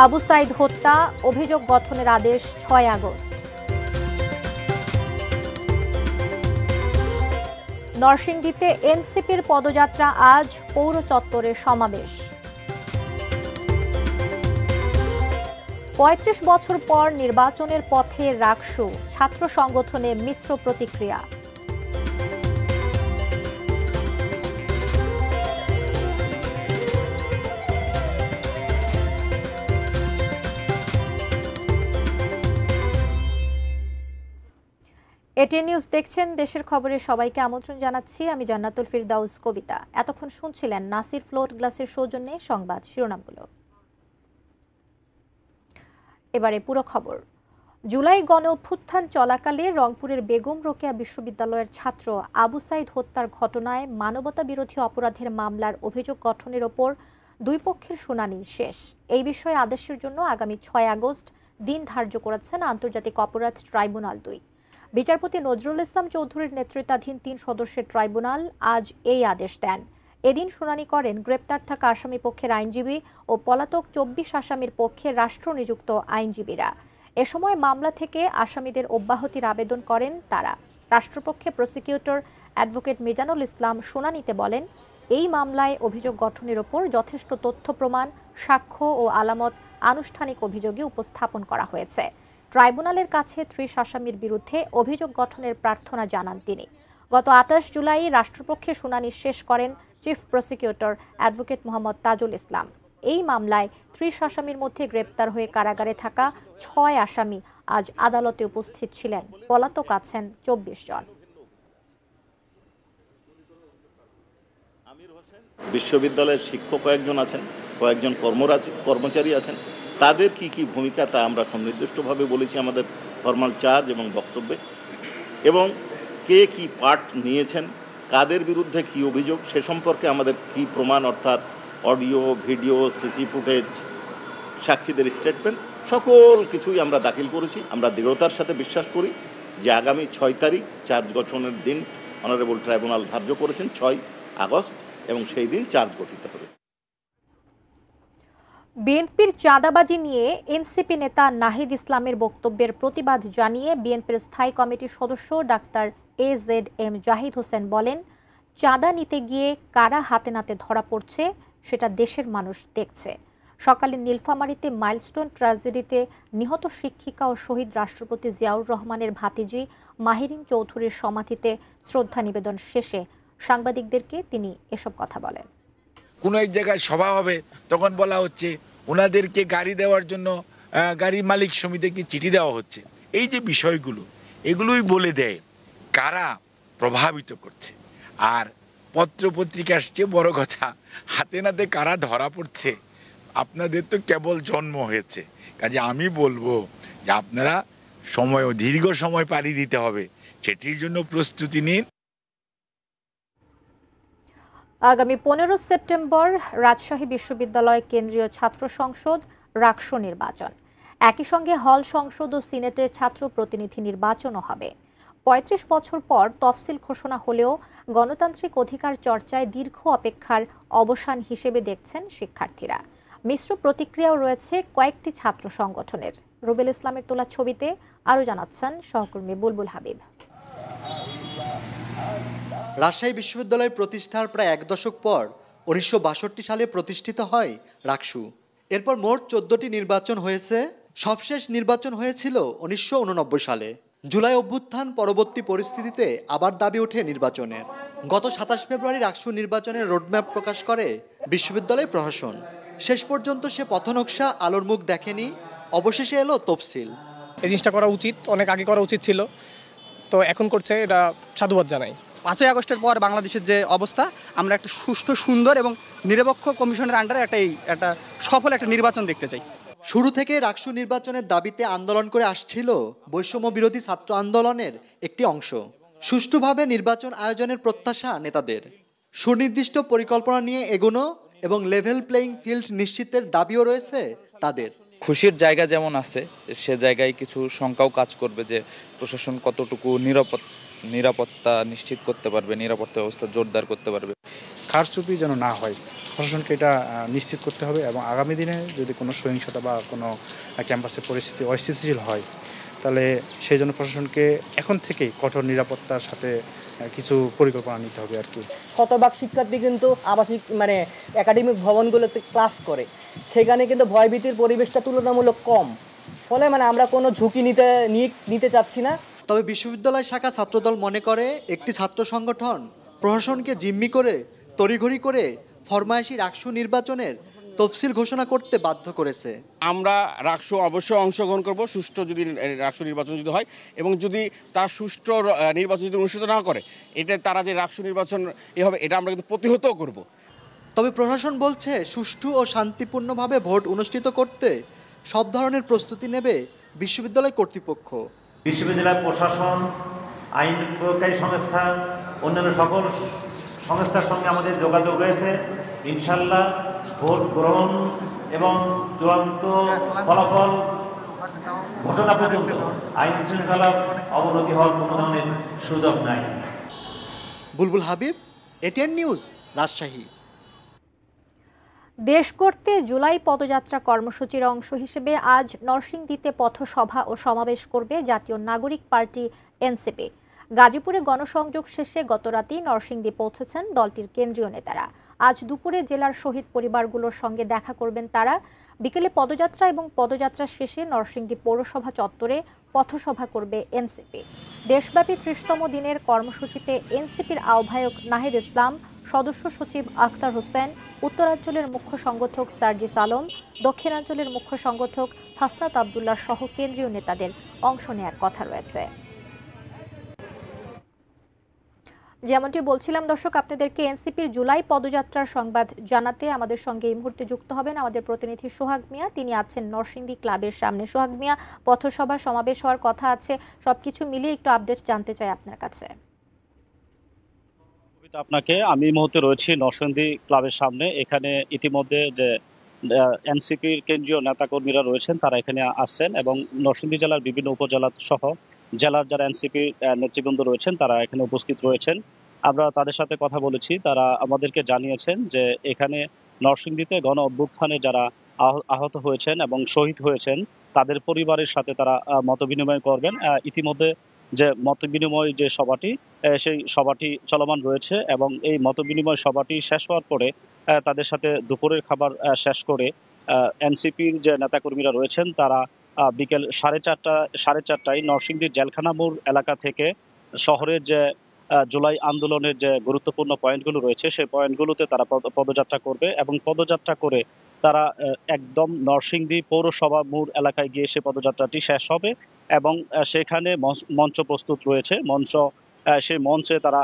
আবু সাইদ হত্যা অভিযোগ গঠনের আদেশ ৬ আগস্ট। নরসিংদীতে এনসিপির পদযাত্রা, আজ পৌর চত্বরে সমাবেশ। ৩৫ বছর পর নির্বাচনের পথে রাকসু, ছাত্র সংগঠনে মিশ্র প্রতিক্রিয়া। এটিএন নিউজ দেখছেন। দেশের খবরে সবাইকে আমন্ত্রণ জানাচ্ছি। আমি জান্নাতুল ফিরদাউস কবিতা। এতক্ষণ শুনছিলেন নাসির ফ্লোট গ্লাসের সৌজন্যে সংবাদ শিরোনামগুলো। এবারে পুরো খবর। জুলাই গণ অভ্যুত্থান চলাকালে রংপুরের বেগম রোকেয়া বিশ্ববিদ্যালয়ের ছাত্র আবু সাইদ হত্যার ঘটনায় মানবতা বিরোধী অপরাধের মামলার অভিযোগ গঠনের ওপর দুই পক্ষের শুনানি শেষ। এই বিষয়ে আদেশের জন্য আগামী ৬ আগস্ট দিন ধার্য করেছেন আন্তর্জাতিক অপরাধ ট্রাইব্যুনাল ২। বিচারপতি নজরুল ইসলাম চৌধুরীর নেতৃত্বাধীন ৩ সদস্যের ট্রাইব্যুনাল আজ এই আদেশ দেন। এদিন শুনানি করেন গ্রেপ্তার থাকা আসামি পক্ষের আইনজীবী ও পলাতক ২৪ আসামির পক্ষে রাষ্ট্রনিযুক্ত আইনজীবীরা। এ সময় মামলা থেকে আসামিদের অব্যাহতির আবেদন করেন তারা। রাষ্ট্রপক্ষে প্রসিকিউটর অ্যাডভোকেট মিজানুল ইসলাম শুনানিতে বলেন, এই মামলায় অভিযোগ গঠনের ওপর যথেষ্ট তথ্য প্রমাণ, সাক্ষ্য ও আলামত আনুষ্ঠানিক অভিযোগে উপস্থাপন করা হয়েছে। ট্রাইব্যুনালের কাছে ৩০ আসামির বিরুদ্ধে অভিযোগ গঠনের প্রার্থনা জানান তিনি। গত ২৮ জুলাই রাষ্ট্রপক্ষে শুনানি শেষ করেন chief prosecutor advocate Mohammad Tajul Islam. এই মামলায় ৩০ আসামির মধ্যে গ্রেপ্তার হয়ে কারাগারে থাকা ৬ আসামি আজ আদালতে উপস্থিত ছিলেন। পলাতক আছেন ২৪ জন। বিশ্ববিদ্যালয়ের শিক্ষক কয়েকজন আছেন, কয়েকজন কর্মচারী আছেন। তাদের কি কি ভূমিকা তা আমরা সুনির্দিষ্টভাবে বলেছি আমাদের ফরমাল চার্জ এবং বক্তব্যে, এবং কে কি পার্ট নিয়েছেন, কাদের বিরুদ্ধে কি অভিযোগ, সে সম্পর্কে আমাদের কি প্রমাণ, অর্থাৎ অডিও, ভিডিও, সিসি ফুটেজ, সাক্ষীদের স্টেটমেন্ট, সকল কিছুই আমরা দাখিল করেছি। আমরা দৃঢ়তার সাথে বিশ্বাস করি যে আগামী ৬ তারিখ চার্জ গঠনের দিন অনারেবল ট্রাইব্যুনাল ধার্য করেছেন ৬ আগস্ট, এবং সেই দিন চার্জ গঠিত হবে। বিএনপির চাঁদাবাজি নিয়ে এনসিপি নেতা নাহিদ ইসলামের বক্তব্যের প্রতিবাদ জানিয়ে বিএনপির স্থায়ী কমিটির সদস্য ডাক্তার AZM জাহিদ হোসেন বলেন, চাঁদা নিতে গিয়ে কারা হাতে নাতে ধরা পড়ছে সেটা দেশের মানুষ দেখছে। সকালে নীলফামারীতে মাইলস্টোন ট্র্যাজেডিতে নিহত শিক্ষিকা ও শহীদ রাষ্ট্রপতি জিয়াউর রহমানের ভাতিজি মাহিরিন চৌধুরীর সমাধিতে শ্রদ্ধা নিবেদন শেষে সাংবাদিকদেরকে তিনি এসব কথা বলেন। কোনো এক জায়গায় সভা হবে, তখন বলা হচ্ছে ওনাদেরকে গাড়ি দেওয়ার জন্য গাড়ি মালিক সমিতিকে চিঠি দেওয়া হচ্ছে। এই যে বিষয়গুলো, এগুলোই বলে দেয় কারা প্রভাবিত করছে। আর পত্রপত্রিকার চেয়ে বড় কথা, হাতে নাতে কারা ধরা পড়ছে। আপনাদের তো কেবল জন্ম হয়েছে, কাজে আমি বলবো যে আপনারা দীর্ঘ সময় পাড়ি দিতে হবে, সেটির জন্য প্রস্তুতি নিন। আগামী ১৫ সেপ্টেম্বর রাজশাহী বিশ্ববিদ্যালয় কেন্দ্রীয় ছাত্র সংসদ রাকসু নির্বাচন। একই সঙ্গে হল সংসদ ও সিনেটের ছাত্র প্রতিনিধি নির্বাচনও হবে। ৩৫ বছর পর তফসিল ঘোষণা হলেও গণতান্ত্রিক অধিকার চর্চায় দীর্ঘ অপেক্ষার অবসান হিসেবে দেখছেন শিক্ষার্থীরা। মিশ্র প্রতিক্রিয়াও রয়েছে কয়েকটি ছাত্র সংগঠনের। রুবেল ইসলামের তোলা ছবিতে আরও জানাচ্ছেন সহকর্মী বুলবুল হাবিব। রাজশাহী বিশ্ববিদ্যালয় প্রতিষ্ঠার প্রায় ১ দশক পর ১৯৬২ সালে প্রতিষ্ঠিত হয় রাকসু। এরপর মোট ১৪টি নির্বাচন হয়েছে। সবশেষ নির্বাচন হয়েছিল ১৯৮৯ সালে। জুলাই অভ্যুত্থান পরবর্তী পরিস্থিতিতে আবার দাবি ওঠে নির্বাচনের। গত ২৭ ফেব্রুয়ারি রাকসু নির্বাচনের রোডম্যাপ প্রকাশ করে বিশ্ববিদ্যালয় প্রশাসন। শেষ পর্যন্ত সে পথনকশা আলোর মুখ দেখেনি। অবশেষে এলো তফসিল। এই জিনিসটা করা উচিত, অনেক আগে করা উচিত ছিল, তো এখন করছে, এটা সাধুবাদ জানাই। ৫ই আগস্টের পর বাংলাদেশের যে অবস্থা, আমরা একটা সুষ্ঠু, সুন্দর এবং নিরপেক্ষ কমিশনের আন্ডারে একটা সফল একটা নির্বাচন দেখতে চাই। শুরু থেকে রাকসু নির্বাচনের দাবিতে আন্দোলন করে আসছিল বৈষম্য বিরোধী ছাত্র আন্দোলনের একটি অংশ। সুষ্ঠুভাবে নির্বাচন আয়োজনের প্রত্যাশা নেতাদের, সুনির্দিষ্ট পরিকল্পনা নিয়ে এগোনো এবং লেভেল প্লেইং ফিল্ড নিশ্চিতের দাবিও রয়েছে তাদের। খুশির জায়গা যেমন আছে, সে জায়গায় কিছু শঙ্কাও কাজ করবে যে প্রশাসন কতটুকু নিরাপত্তা নিশ্চিত করতে পারবে, নিরাপত্তা ব্যবস্থা জোরদার করতে পারবে। কারচুপি যেন না হয়, প্রশাসনকে এটা নিশ্চিত করতে হবে এবং আগামী দিনে যদি কোনো সহিংসতা বা কোনো ক্যাম্পাসের পরিস্থিতি অস্থিতিশীল হয় তাহলে সেই জন্য প্রশাসনকে এখন থেকেই কঠোর নিরাপত্তার সাথে কিছু পরিকল্পনা নিতে হবে আর কি। শতভাগ শিক্ষার্থী কিন্তু আবাসিক একাডেমিক ভবনগুলোতে ক্লাস করে, সেখানে কিন্তু ভয়ভীতির পরিবেশটা তুলনামূলক কম, ফলে আমরা কোনো ঝুঁকি নিতে চাচ্ছি না। তবে বিশ্ববিদ্যালয় শাখা ছাত্রদল মনে করে একটি ছাত্র সংগঠন প্রশাসনকে জিম্মি করে তড়িঘড়ি করে ফরমায়েশি রাকসু নির্বাচনের তফসিল ঘোষণা করতে বাধ্য করেছে। আমরা রাকসু অবশ্যই অংশগ্রহণ করব, সুষ্ঠু যদি রাকসু নির্বাচন যদি হয় এবং যদি তার সুষ্ঠু নির্বাচন যদি অনুষ্ঠিত না করে, এটা তারা যে রাকসু নির্বাচন হবে এটা আমরা কিন্তু প্রতিহতও করব। তবে প্রশাসন বলছে সুষ্ঠু ও শান্তিপূর্ণভাবে ভোট অনুষ্ঠিত করতে সব ধরনের প্রস্তুতি নেবে বিশ্ববিদ্যালয় কর্তৃপক্ষ। বিশ্ববিদ্যালয় প্রশাসন, আইন প্রয়োগকারী সংস্থা, অন্যান্য সকল সংস্থার সঙ্গে আমাদের যোগাযোগ রয়েছে। ইনশাল্লাহ ভোট গ্রহণ এবং চূড়ান্ত ফলাফল ঘোষণা পর্যন্ত আইন শৃঙ্খলা অবনতি হওয়ার কোনো ধরনের সুযোগ নাই। বুলবুল হাবিব, এটিএন নিউজ, রাজশাহী। দেশ গড়তে জুলাই পদযাত্রা কর্মসূচির অংশ হিসেবে আজ নরসিংদীতে পথসভা ও সমাবেশ করবে জাতীয় নাগরিক পার্টি এনসিপি। গাজীপুরে গণসংযোগ শেষে গতরাতেই নরসিংদী পৌঁছেছেন দলটির কেন্দ্রীয় নেতারা। আজ দুপুরে জেলার শহীদ পরিবারগুলোর সঙ্গে দেখা করবেন তারা। বিকেলে পদযাত্রা এবং পদযাত্রা শেষে নরসিংদী পৌরসভা চত্বরে পথসভা করবে এনসিপি। দেশব্যাপী ৩০তম দিনের কর্মসূচিতে এনসিপির আহ্বায়ক নাহিদ ইসলাম, সদস্য সচিব আখতার হোসেন, উত্তরাঞ্চলের মুখ্য সংগঠক সার্জিস আলম, দক্ষিণাঞ্চলের মুখ্য সংগঠক হাসনাত আবদুল্লাহ সহ কেন্দ্রীয় নেতাদের অংশ নেয়ার কথা রয়েছে। যেমনটি বলছিলাম দর্শক, আপনাদেরকে এনসিপির জুলাই পদযাত্রার সংবাদ জানাতে আমাদের সঙ্গে এই মুহূর্তে যুক্ত হবেন আমাদের প্রতিনিধি সোহাগ মিয়া। তিনি আছেন নরসিংদী ক্লাবের সামনে। সোহাগ মিয়া, পথসভা সমাবেশ হওয়ার কথা আছে, সবকিছু মিলিয়ে একটু আপডেট জানতে চাই আপনার কাছে। আপনাকে আমি এই মুহূর্তে রয়েছি নরসিংদী ক্লাবের সামনে। এখানে ইতিমধ্যে যে এনসিপির কেন্দ্রীয় নেতাকর্মীরা রয়েছেন তারা এখানে আসছেন এবং নরসিংদী জেলার বিভিন্ন উপজেলা সহ জেলার যারা এনসিপি নেতৃবৃন্দ রয়েছেন তারা এখানে উপস্থিত রয়েছেন। আমরা তাদের সাথে কথা বলেছি, তারা আমাদেরকে জানিয়েছেন যে এখানে নরসিংদীতে গণ অভ্যুত্থানে যারা আহত হয়েছেন এবং শহীদ হয়েছেন তাদের পরিবারের সাথে তারা মতবিনিময় করবেন। ইতিমধ্যে যে মতবিনিময় যে সভাটি, সেই সভাটি চলমান রয়েছে এবং এই মতবিনিময় সভাটি শেষ হওয়ার পরে তাদের সাথে দুপুরের খাবার শেষ করে এনসিপির যে নেতাকর্মীরা রয়েছেন তারা বিকেল 4:30টায় নরসিংদীর জেলখানা মোড় এলাকা থেকে শহরের যে জুলাই আন্দোলনের যে গুরুত্বপূর্ণ পয়েন্টগুলো রয়েছে সেই পয়েন্টগুলোতে তারা পদযাত্রা করবে এবং পদযাত্রা করে তারা একদম নরসিংদী পৌরসভা মোড় এলাকায় গিয়ে সে পদযাত্রাটি শেষ হবে এবং সেখানে মঞ্চ প্রস্তুত রয়েছে। সেই মঞ্চে তারা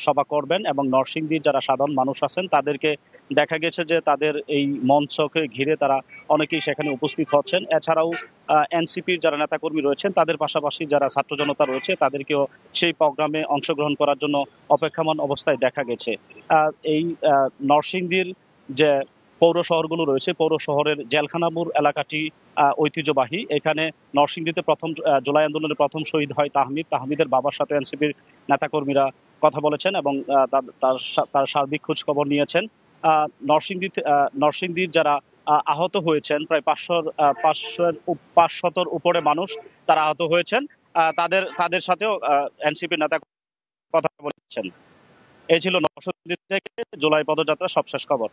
সভা করবেন এবং নরসিংদীর যারা সাধারণ মানুষ আছেন তাদেরকে দেখা গেছে যে তাদের এই মঞ্চকে ঘিরে তারা অনেকেই সেখানে উপস্থিত হচ্ছেন। এছাড়াও এনসিপির যারা নেতাকর্মী রয়েছেন তাদের পাশাপাশি যারা ছাত্র জনতা রয়েছে তাদেরকেও সেই প্রোগ্রামে অংশগ্রহণ করার জন্য অপেক্ষমান অবস্থায় দেখা গেছে। এই নরসিংদীর যে পৌর শহরগুলো রয়েছে, পৌর শহরের জেলখানাপুর এলাকাটি ঐতিহ্যবাহী। এখানে নরসিংদীতে জুলাই আন্দোলনের প্রথম শহীদ হয় তাহমিদের বাবার সাথে এনসিপির নেতাকর্মীরা কথা বলেছেন এবং তার সার্বিক খোঁজ খবর নিয়েছেন। নরসিংদীর যারা আহত হয়েছেন প্রায় 500-র উপরে মানুষ তারা আহত হয়েছেন, তাদের সাথেও এনসিপির নেতা কথা বলেছেন। এই ছিল নরসিংদী থেকে জুলাই পদযাত্রার সবশেষ খবর।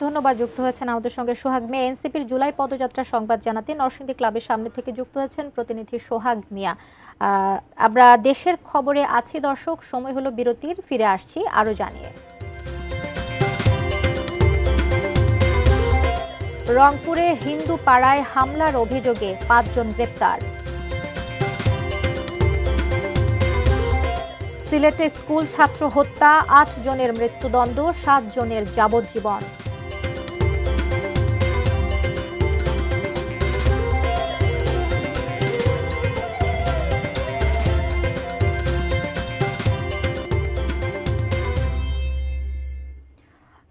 ধন্যবাদ। যুক্ত হয়েছেন আমাদের সঙ্গে সোহাগ মিয়া। এনসিপির জুলাই পদযাত্রার সংবাদ জানাতে নরসিংদী ক্লাবের সামনে থেকে যুক্ত হয়েছেন প্রতিনিধি সোহাগ মিয়া। আমরা দেশের খবরে আছি দর্শক, সময় হলো বিরতির, ফিরে আসছি আরো জানিয়ে। রংপুরে হিন্দু পাড়ায় হামলার অভিযোগে 5 জন গ্রেপ্তার। সিলেটে স্কুল ছাত্র হত্যা, 8 জনের মৃত্যুদণ্ড, 7 জনের যাবজ্জীবন।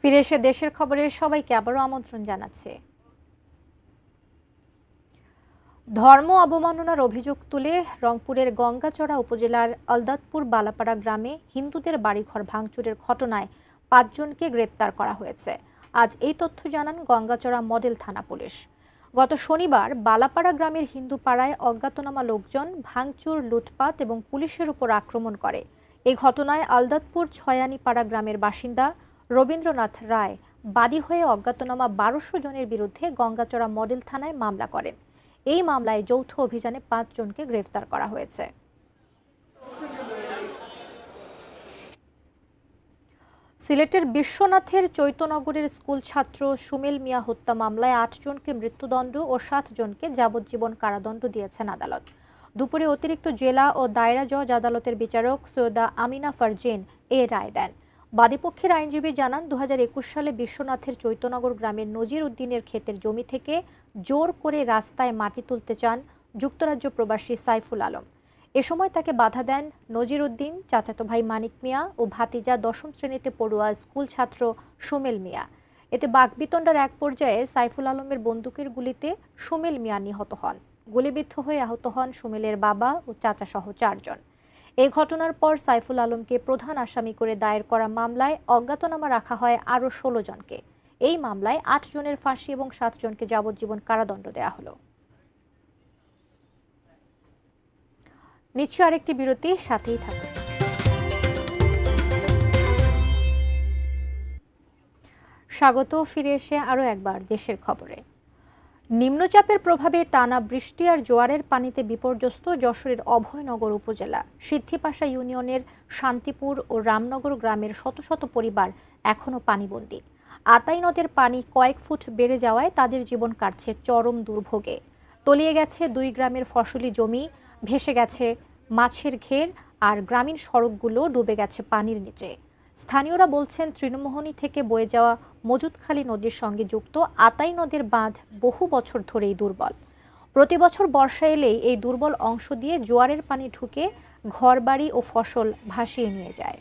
ফিরে এসে দেশের খবরে সবাইকে আবারও আমন্ত্রণ জানাচ্ছে। ধর্ম অবমাননার অভিযোগ তুলে রংপুরের গঙ্গাচড়া উপজেলার আলদাতপুর বালাপাড়া গ্রামে হিন্দুদের বাড়িঘর ভাঙচুরের ঘটনায় 5 জনকে গ্রেপ্তার করা হয়েছে। আজ এই তথ্য জানান গঙ্গাচড়া মডেল থানা পুলিশ। গত শনিবার বালাপাড়া গ্রামের হিন্দুপাড়ায় অজ্ঞাতনামা লোকজন ভাঙচুর, লুটপাট এবং পুলিশের উপর আক্রমণ করে। এই ঘটনায় আলদাতপুর ছয়ানীপাড়া গ্রামের বাসিন্দা রবীন্দ্রনাথ রায় বাদী হয়ে অজ্ঞাতনামা 1200 জনের বিরুদ্ধে গঙ্গাচড়া মডেল থানায় মামলা করেন। এই মামলায় যৌথ অভিযানে 5 জনকে গ্রেফতার করা হয়েছে। সিলেটের বিশ্বনাথের চৈতনগরের স্কুল ছাত্র সুমেল মিয়া হত্যা মামলায় 8 জনকে মৃত্যুদণ্ড ও 7 জনকে যাবজ্জীবন কারাদণ্ড দিয়েছেন আদালত। দুপুরে অতিরিক্ত জেলা ও দায়রা জজ আদালতের বিচারক সৈয়দা আমিনা ফারজিন এ রায় দেন। বাদীপক্ষের আইনজীবী জানান, 2021 সালে বিশ্বনাথের চৈতনগর গ্রামের নজির উদ্দিনের ক্ষেতের জমি থেকে জোর করে রাস্তায় মাটি তুলতে চান যুক্তরাজ্য প্রবাসী সাইফুল আলম। এ সময় তাকে বাধা দেন নজির উদ্দিন, চাচাতো ভাই মানিক মিয়া ও ভাতিজা 10ম শ্রেণীতে পড়ুয়া স্কুল ছাত্র সুমেল মিয়া। এতে বাকবিতণ্ডার এক পর্যায়ে সাইফুল আলমের বন্দুকের গুলিতে সুমেল মিয়া নিহত হন। গুলিবিদ্ধ হয়ে আহত হন সুমেলের বাবা ও চাচা সহ 4 জন। এই ঘটনার পর সাইফুল আলমকে প্রধান আসামি করে দায়ের করা মামলায় অজ্ঞাতনামা রাখা হয় আরও 16 জনকে। এই মামলায় 8 জনের ফাঁসি এবং 7 জনকে যাবজ্জীবন কারাদণ্ড দেওয়া হলো। নিশ্চয় আরেকটি বিরতি, সাথেই থাকুন। স্বাগত ফিরে এসে আরও একবার দেশের খবরে। নিম্নচাপের প্রভাবে টানা বৃষ্টি আর জোয়ারের পানিতে বিপর্যস্ত যশোরের অভয়নগর উপজেলা। সিদ্ধিপাশা ইউনিয়নের শান্তিপুর ও রামনগর গ্রামের শত শত পরিবার এখনও পানিবন্দী। আতাই নদের পানি কয়েক ফুট বেড়ে যাওয়ায় তাদের জীবন কাটছে চরম দুর্ভোগে। তলিয়ে গেছে 2 গ্রামের ফসলি জমি, ভেসে গেছে মাছের ঘের, আর গ্রামীণ সড়কগুলো ডুবে গেছে পানির নিচে। স্থানীয়রা বলছেন, তৃণমোহনী থেকে বয়ে যাওয়া মজুদখালী নদীর সঙ্গে যুক্ত আতাই নদের বাঁধ বহু বছর ধরেই দুর্বল। প্রতি বছর বর্ষা এলেই এই দুর্বল অংশ দিয়ে জোয়ারের পানি ঢুকে ঘরবাড়ি ও ফসল ভাসিয়ে নিয়ে যায়।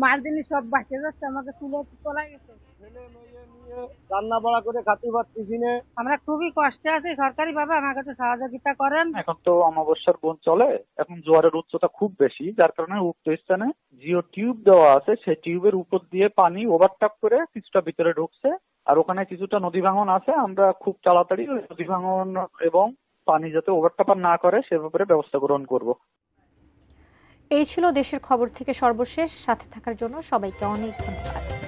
মাল জিনিস সব বাঁচে যাচ্ছে, আমাকে তুলে তোলা গেছে, ছেলে মেয়ে নিয়ে রান্না বাড়া করে খাতে পারতেছি না। আমরা খুবই কষ্টে আছি, সরকারি ভাবে আমাকে একটু সহযোগিতা করেন। এখন তো অমাবস্যার বোন চলে, এখন জোয়ারের উচ্চতা খুব বেশি, যার কারণে উক্ত স্থানে জিও টিউব দেওয়া আছে, সেই টিউবের উপর দিয়ে পানি ওভারট্যাপ করে কিছুটা ভিতরে ঢুকছে, আর ওখানে কিছুটা নদী ভাঙন আছে। আমরা খুব তাড়াতাড়ি নদী ভাঙন এবং পানি যাতে ওভারট্যাপ না করে সে ব্যাপারে ব্যবস্থা গ্রহণ করব। এই ছিল দেশের খবর থেকে সর্বশেষ। সাথে থাকার জন্য সবাইকে অনেক ধন্যবাদ।